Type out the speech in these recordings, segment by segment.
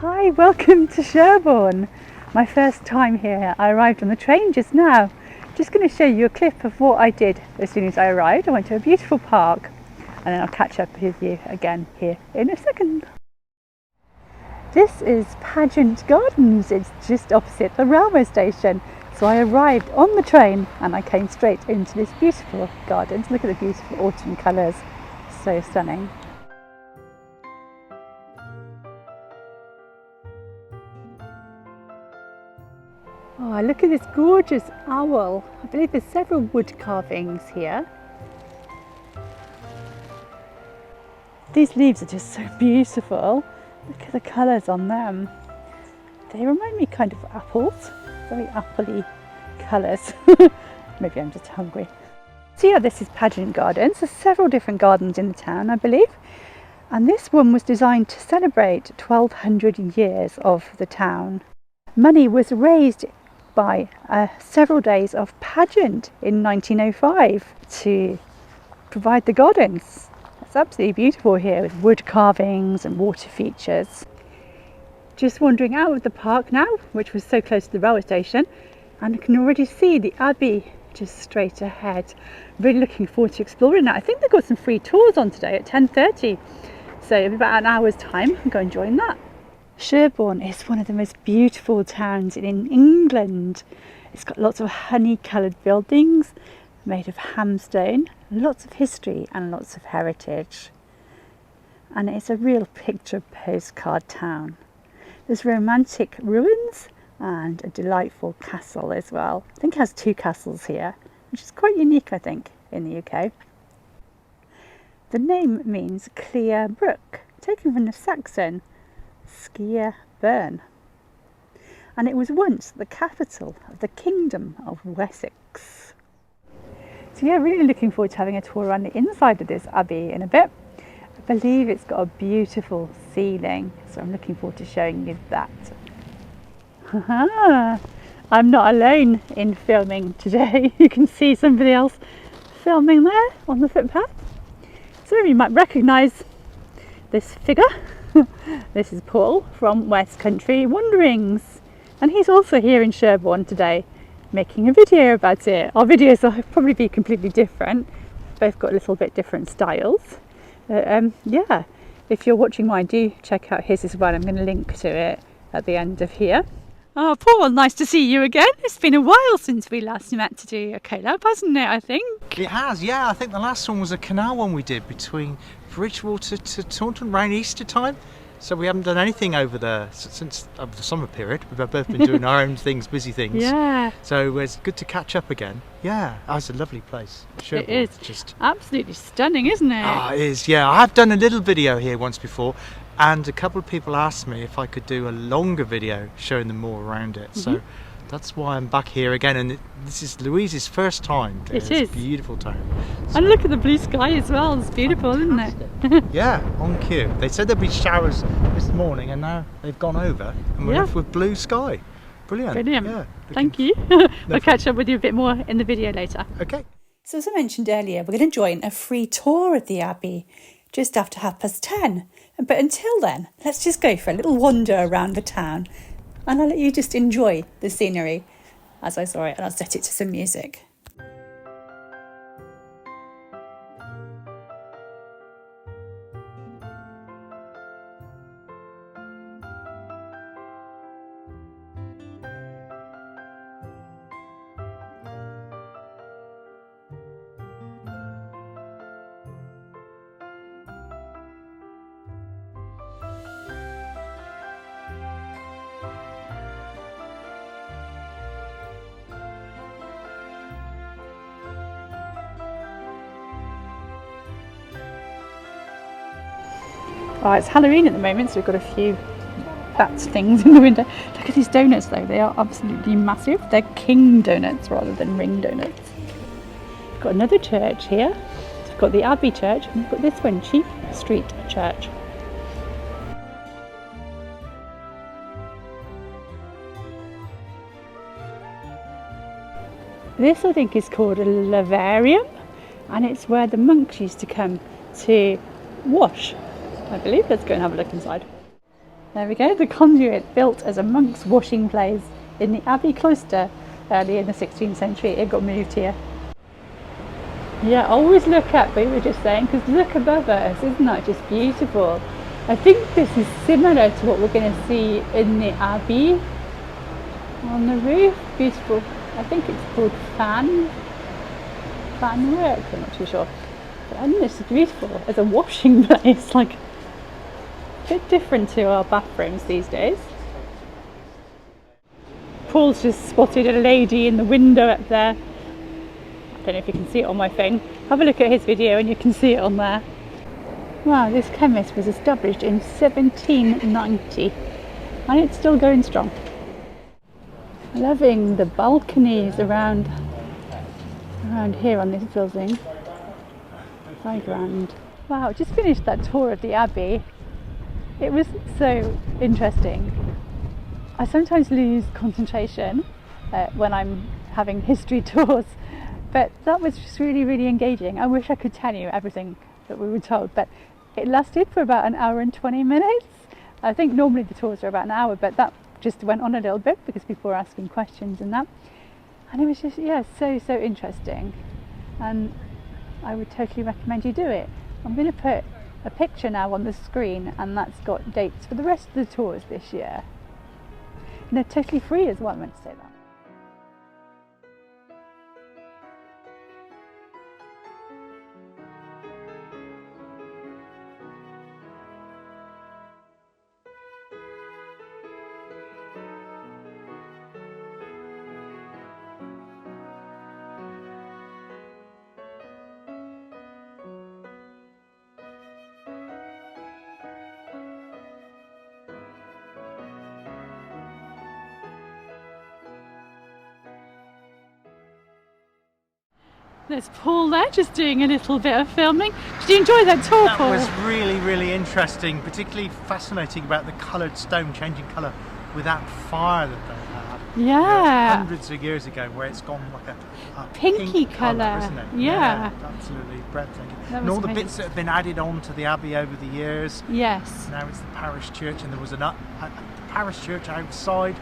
Hi, welcome to Sherborne. My first time here. I arrived on the train just now. Just going to show you a clip of what I did as soon as I arrived. I went to a beautiful park and then I'll catch up with you again here in a second. This is Pageant Gardens. It's just opposite the railway station. So I arrived on the train and I came straight into this beautiful gardens. Look at the beautiful autumn colours. So stunning. Oh, look at this gorgeous owl. I believe there's several wood carvings here. These leaves are just so beautiful. Look at the colours on them. They remind me kind of of apples. Very appley colours. Maybe I'm just hungry. So yeah, this is Pageant Gardens. There's several different gardens in the town, I believe. And this one was designed to celebrate 1200 years of the town. Money was raised by several days of pageant in 1905 to provide the gardens. It's absolutely beautiful here with wood carvings and water features. Just wandering out of the park now, which was so close to the railway station, and I can already see the abbey just straight ahead. Really looking forward to exploring that. I think they've got some free tours on today at 10:30, so in about an hour's time I'll go and join that. Sherborne is one of the most beautiful towns in England. It's got lots of honey-coloured buildings made of hamstone, lots of history and lots of heritage. And it's a real picture postcard town. There's romantic ruins and a delightful castle as well. I think it has two castles here, which is quite unique, I think, in the UK. The name means clear brook, taken from the Saxon Sherborne, and it was once the capital of the Kingdom of Wessex. So yeah, really looking forward to having a tour around the inside of this abbey in a bit. I believe it's got a beautiful ceiling, so I'm looking forward to showing you that. I'm not alone in filming today. You can see somebody else filming there on the footpath. Some of you might recognise this figure. This is Paul from West Country Wanderings, and he's also here in Sherborne today making a video about it. Our videos will probably be completely different, both got a little bit different styles. Yeah, if you're watching mine, do check out his as well. I'm going to link to it at the end of here. Oh, Paul, nice to see you again. It's been a while since we last met to do a collab, hasn't it, I think? It has, yeah. I think the last one was a canal one we did between Bridgewater to Taunton around Easter time. So we haven't done anything over there since the summer period. We've both been doing our own things, busy things. Yeah. So it's good to catch up again. Yeah, it's a lovely place. Sherborne, it is. Just absolutely stunning, isn't it? Oh, it is, yeah. I've done a little video here once before, and a couple of people asked me if I could do a longer video showing them more around it. So that's why I'm back here again, and this is Louise's first time. It is. Beautiful town. So, and look at the blue sky as well. It's beautiful, fantastic. Isn't it? Yeah, on cue. They said there'd be showers this morning, and now they've gone over, and we're off with blue sky. Brilliant. Brilliant. Yeah, thank you. We'll catch up with you a bit more in the video later. Okay. So as I mentioned earlier, we're going to join a free tour of the Abbey just after 10:30. But until then, let's just go for a little wander around the town, and I'll let you just enjoy the scenery as I saw it, and I'll set it to some music. Oh, it's Halloween at the moment, so we've got a few bat things in the window. Look at these donuts though, they are absolutely massive. They're king donuts rather than ring donuts. We've got another church here. So we've got the Abbey Church, and we've got this one, Cheap Street Church. This I think is called a lavarium, and it's where the monks used to come to wash, I believe. Let's go and have a look inside. There we go, the conduit built as a monk's washing place in the Abbey cloister early in the 16th century. It got moved here. Yeah, always look up, we were just saying, because look above us, isn't that just beautiful? I think this is similar to what we're going to see in the Abbey on the roof. Beautiful. I think it's called fan work, I'm not too sure. But I think this is beautiful as a washing place, like a bit different to our bathrooms these days. Paul's just spotted a lady in the window up there. I don't know if you can see it on my phone. Have a look at his video and you can see it on there. Wow, this chemist was established in 1790 and it's still going strong. Loving the balconies around here on this building. Very grand. Wow, just finished that tour of the Abbey. It was so interesting. I sometimes lose concentration when I'm having history tours, but that was just really, really engaging. I wish I could tell you everything that we were told, but it lasted for about an hour and 20 minutes. I think normally the tours are about an hour, but that just went on a little bit because people were asking questions and that. And it was just, yeah, so interesting. And I would totally recommend you do it. I'm going to put a picture now on the screen, and that's got dates for the rest of the tours this year. And they're totally free as well, I meant to say that. There's Paul there, just doing a little bit of filming. Did you enjoy that tour, Paul? That was really, really interesting, particularly fascinating about the coloured stone changing colour with that fire that they had. Yeah. Hundreds of years ago, where it's gone like a pinky pink colour, isn't it? Yeah. Absolutely breathtaking. And all the amazing. bits that have been added on to the Abbey over the years. Yes. Now it's the parish church, and there was a parish church outside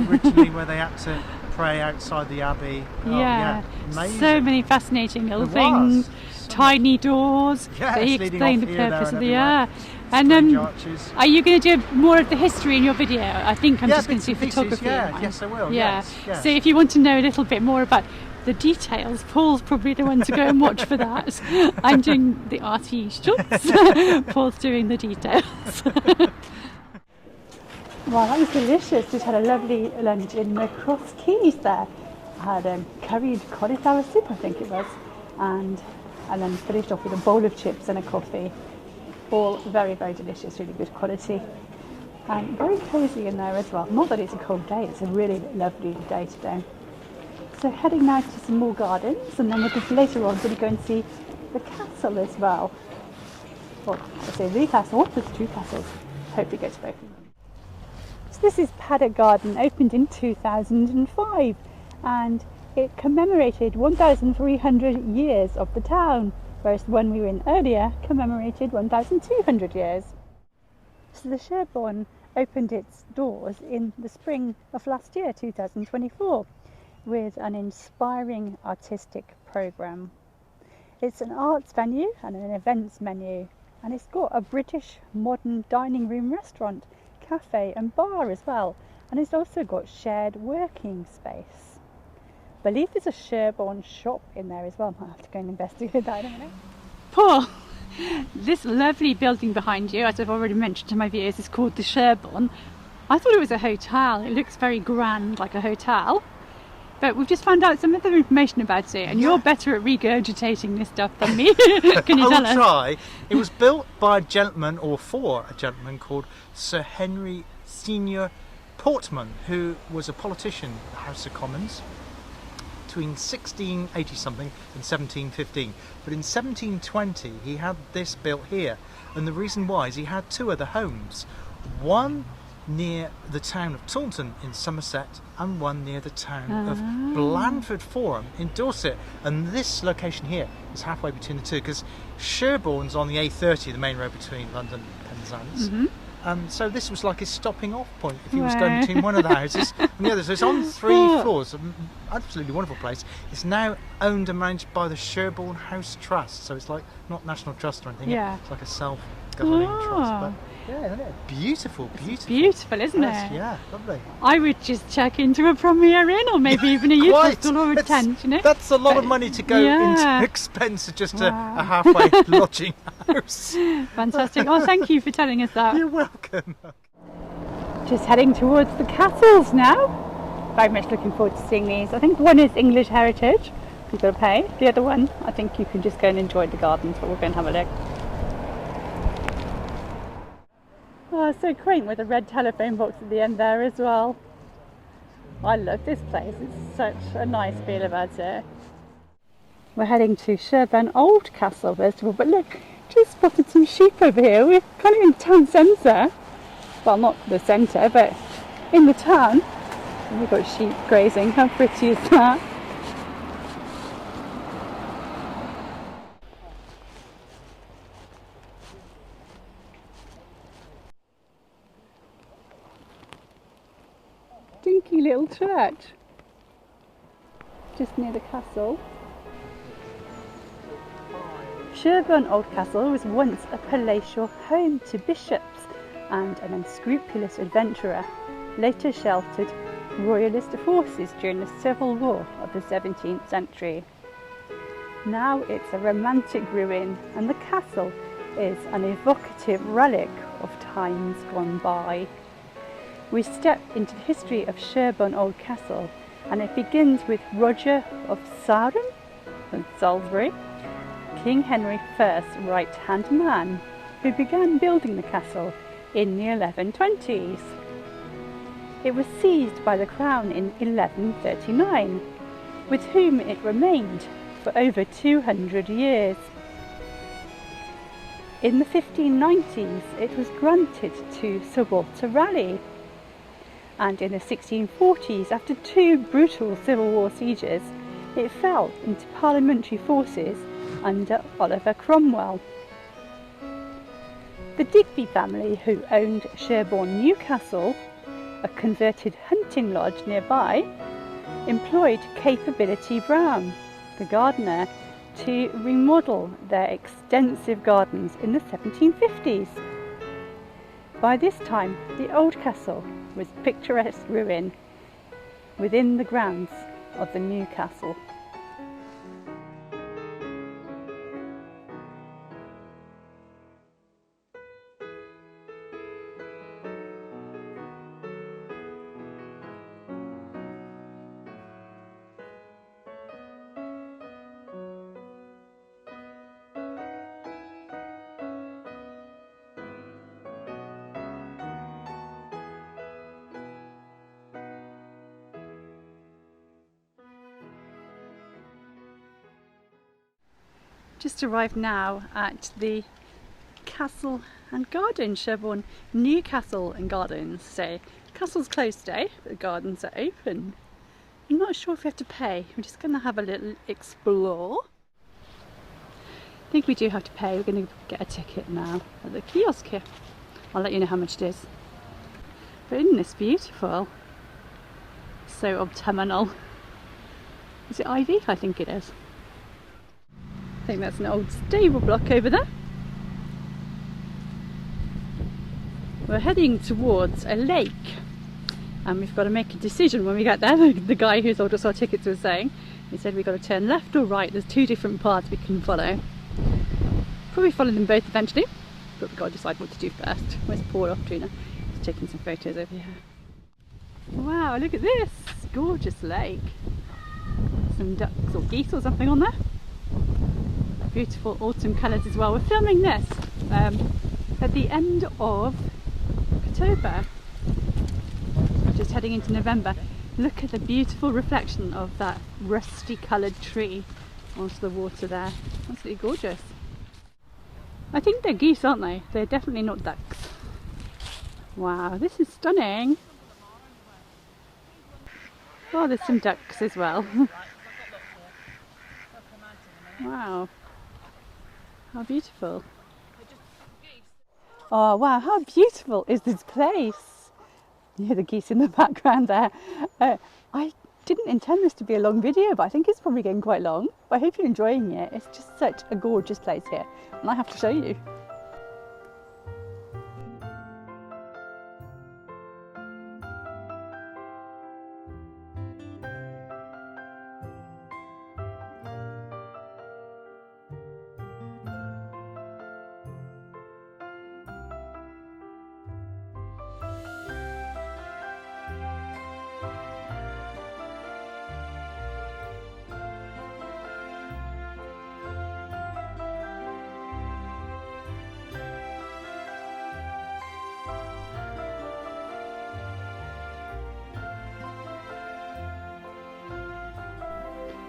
originally where they had to pray outside the Abbey. Yeah. Amazing. So many fascinating little things. Tiny doors. Yeah, They it's leading explain the off here, there, purpose and of the everywhere. And arches. are you going to do more of the history in your video? I think I'm just going bits to do and pieces, photography. in yeah. mine. Yes, I will. Yeah. Yes. So if you want to know a little bit more about the details, Paul's probably the one to go and watch for that. I'm doing the arty shots. Paul's doing the details. Wow, that was delicious. Just had a lovely lunch in the Cross Keys there. I had curried cauliflower soup, I think it was, and then finished off with a bowl of chips and a coffee. All very, very delicious, really good quality. And very cosy in there as well. Not that it's a cold day, it's a really lovely day today. So heading now to some more gardens, and then later on we're going to go and see the castle as well. Well, I say the castle, there's two castles. Hopefully go to both of them. So this is Paddock Garden, opened in 2005, and it commemorated 1,300 years of the town, whereas the one we were in earlier commemorated 1,200 years. So the Sherborne opened its doors in the spring of last year, 2024, with an inspiring artistic programme. It's an arts venue and an events menu, and it's got a British modern dining room restaurant, cafe and bar as well, and it's also got shared working space. I believe there's a Sherborne shop in there as well. I might have to go and investigate that in a minute. Paul, this lovely building behind you, as I've already mentioned to my viewers, is called the Sherborne. I thought it was a hotel. It looks very grand, like a hotel. But we've just found out some other information about it, and you're better at regurgitating this stuff than me. Can you tell us? I will try. It was built by a gentleman, or for a gentleman, called Sir Henry Senior Portman, who was a politician in the House of Commons between 1680 something and 1715. But in 1720 he had this built here, and the reason why is he had two other homes, one near the town of Taunton in Somerset and one near the town of Blandford Forum in Dorset. And this location here is halfway between the two, because Sherborne's on the A30, the main road between London and Penzance, So this was like his stopping off point if he was going between one of the houses and the other. So it's on 3 floors, an absolutely wonderful place. It's now owned and managed by the Sherborne House Trust, so it's like not National Trust or anything. Yeah. It's like a self-governing trust. But yeah, isn't it? Beautiful. Beautiful, isn't Yes, it? yeah, lovely. I would just check into a Premier Inn or maybe even a youth hostel or a tent, you know? That's a lot of money to go into expense of just a halfway lodging house. Fantastic. Oh, thank you for telling us that. You're welcome. Just heading towards the castles now. Very much looking forward to seeing these. I think one is English heritage, you've got to pay. The other one, I think you can just go and enjoy the gardens, but we'll go and have a look. Oh, so quaint with a red telephone box at the end there as well. I love this place, it's such a nice feel about it. We're heading to Sherborne Old Castle first of all, but look, just spotted some sheep over here. We're kind of in town centre. Well, not the centre, but in the town. And we've got sheep grazing. How pretty is that? Dinky little church. Just near the castle. Sherborne Old Castle was once a palatial home to bishops and an unscrupulous adventurer, later sheltered royalist forces during the Civil War of the 17th century. Now it's a romantic ruin, and the castle is an evocative relic of times gone by. We step into the history of Sherborne Old Castle, and it begins with Roger of Sarum and Salisbury, King Henry I's right-hand man, who began building the castle in the 1120s. It was seized by the Crown in 1139, with whom it remained for over 200 years. In the 1590s, it was granted to Sir Walter Raleigh, and in the 1640s, after 2 brutal Civil War sieges, it fell into parliamentary forces under Oliver Cromwell. The Digby family, who owned Sherborne Newcastle, a converted hunting lodge nearby, employed Capability Brown, the gardener, to remodel their extensive gardens in the 1750s. By this time, the old castle was picturesque ruin within the grounds of the new castle. Just arrived now at the Castle and Garden, Sherborne Newcastle and Gardens. So castle's closed today, but the gardens are open. I'm not sure if we have to pay. We're just going to have a little explore. I think we do have to pay. We're going to get a ticket now at the kiosk here. I'll let you know how much it is. But isn't this beautiful? So autumnal. Is it ivy? I think it is. I think that's an old stable block over there. We're heading towards a lake, and we've got to make a decision when we get there. The guy who sold us our tickets was saying, he said we've got to turn left or right. There's 2 different paths we can follow. Probably follow them both eventually, but we've got to decide what to do first. Where's Paul off to now? He's taking some photos over here. Wow, look at this gorgeous lake. Some ducks or geese or something on there. Beautiful autumn colours as well. We're filming this at the end of October. We're just heading into November. Look at the beautiful reflection of that rusty coloured tree onto the water there. Absolutely gorgeous. I think they're geese, aren't they? They're definitely not ducks. Wow, this is stunning. Oh, there's some ducks as well. Wow. How beautiful. Oh wow, how beautiful is this place? You hear the geese in the background there. I didn't intend this to be a long video, but I think it's probably getting quite long. But I hope you're enjoying it. It's just such a gorgeous place here, and I have to show you.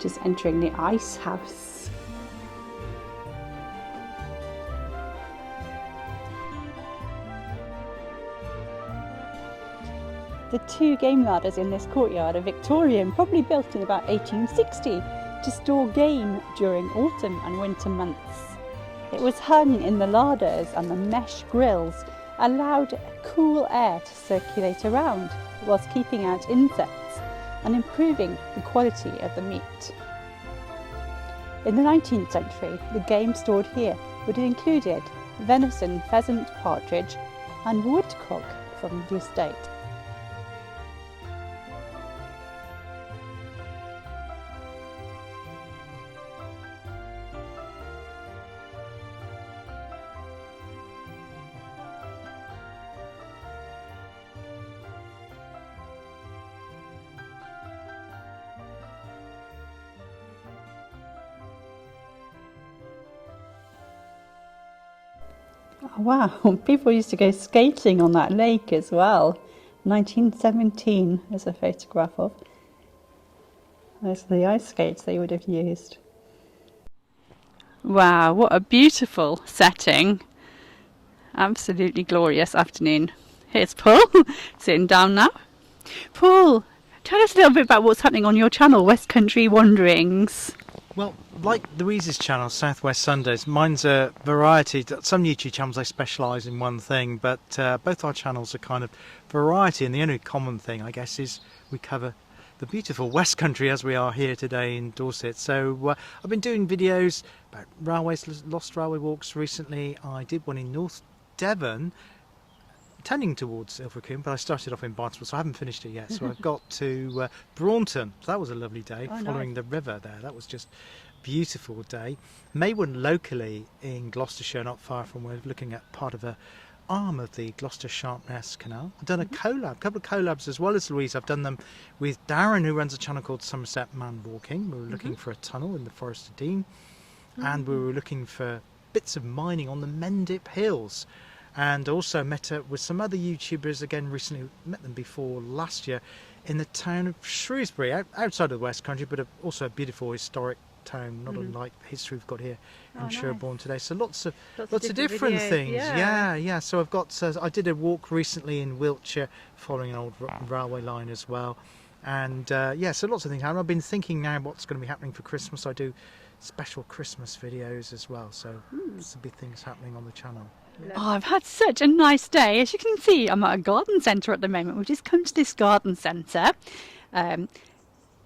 Just entering the ice house. The two game larders in this courtyard are Victorian, probably built in about 1860 to store game during autumn and winter months. It was hung in the larders, and the mesh grills allowed cool air to circulate around whilst keeping out insects and improving the quality of the meat. In the 19th century, the game stored here would have included venison, pheasant, partridge and woodcock from the estate. Oh, wow, people used to go skating on that lake as well. 1917 is a photograph of. Those are the ice skates they would have used. Wow, what a beautiful setting. Absolutely glorious afternoon. Here's Paul, sitting down now. Paul, tell us a little bit about what's happening on your channel, West Country Wanderings. Well, like Louise's channel, Southwest Sundays, mine's a variety. Some YouTube channels, they specialise in one thing, but both our channels are kind of variety, and the only common thing, I guess, is we cover the beautiful West Country as we are here today in Dorset. So I've been doing videos about railways, lost railway walks recently. I did one in North Devon, tending towards Ilfracombe, but I started off in Barnstable, so I haven't finished it yet. So I've got to Braunton. So that was a lovely day, following the river there. That was just a beautiful day. Made one locally in Gloucestershire, not far from where we're looking at part of a arm of the Gloucester Sharpness Canal. I've done a couple of collabs as well as Louise. I've done them with Darren, who runs a channel called Somerset Man Walking. We were looking for a tunnel in the Forest of Dean, and we were looking for bits of mining on the Mendip Hills. And also met up with some other YouTubers, again recently, met them before last year, in the town of Shrewsbury, outside of the West Country, but also a beautiful historic town, not unlike the history we've got here in Sherborne today. So lots of different things. Yeah. So I've got, I did a walk recently in Wiltshire, following an old railway line as well. And so lots of things happen. I've been thinking now what's going to be happening for Christmas. I do special Christmas videos as well, so there's some big things happening on the channel. Oh, I've had such a nice day. As you can see, I'm at a garden centre at the moment. We've just come to this garden centre.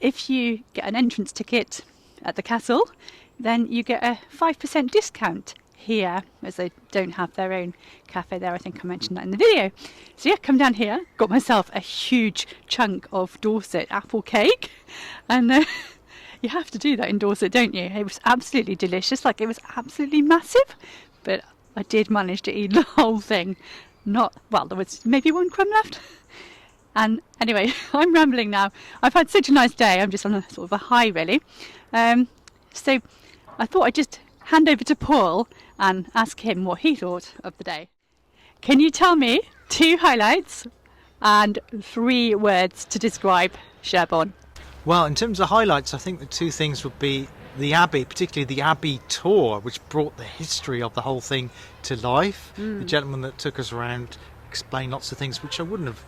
If you get an entrance ticket at the castle, then you get a 5% discount here, as they don't have their own cafe there. I think I mentioned that in the video. So yeah, come down here, got myself a huge chunk of Dorset apple cake, and you have to do that in Dorset, don't you? It was absolutely delicious, like it was absolutely massive, but I did manage to eat the whole thing. There was maybe one crumb left. And anyway, I'm rambling now. I've had such a nice day. I'm just on a sort of a high, really. So I thought I'd just hand over to Paul and ask him what he thought of the day. Can you tell me 2 highlights and 3 words to describe Sherborne? Well, in terms of highlights, I think the 2 things would be the Abbey, particularly the Abbey tour, which brought the history of the whole thing to life. The gentleman that took us around explained lots of things which I wouldn't have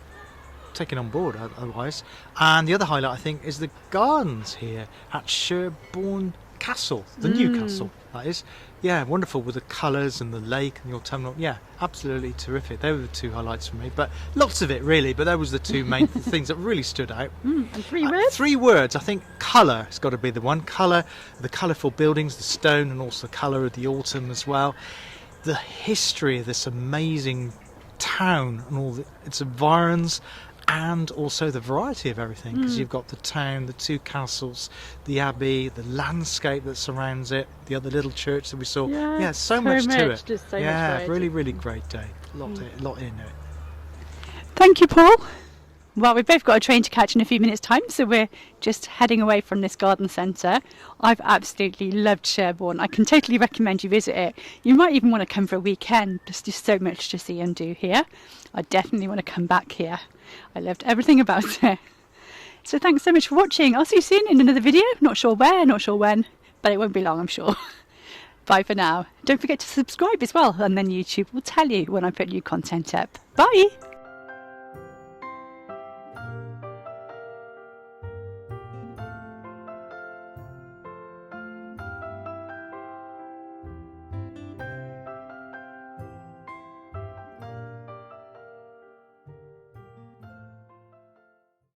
taken on board otherwise. And the other highlight, I think, is the gardens here at Sherborne castle, the new castle, that is. Yeah, wonderful with the colours and the lake and the autumnal. Yeah, absolutely terrific. They were the two highlights for me, but lots of it really. But those were the two main things that really stood out. And 3 words? 3 words. I think colour has got to be the one. Colour, the colourful buildings, the stone, and also the colour of the autumn as well. The history of this amazing town and all its environs, and also the variety of everything, because you've got the town, the 2 castles, the abbey, the landscape that surrounds it, the other little church that we saw. Yeah, so much to it. Just so much Yeah, variety. really, really great day. A lot in it. Thank you, Paul. Well, we've both got a train to catch in a few minutes' time, so we're just heading away from this garden centre. I've absolutely loved Sherborne. I can totally recommend you visit it. You might even want to come for a weekend. There's just so much to see and do here. I definitely want to come back here. I loved everything about it. So thanks so much for watching. I'll see you soon in another video. Not sure where, not sure when, but it won't be long, I'm sure. Bye for now. Don't forget to subscribe as well, and then YouTube will tell you when I put new content up. Bye!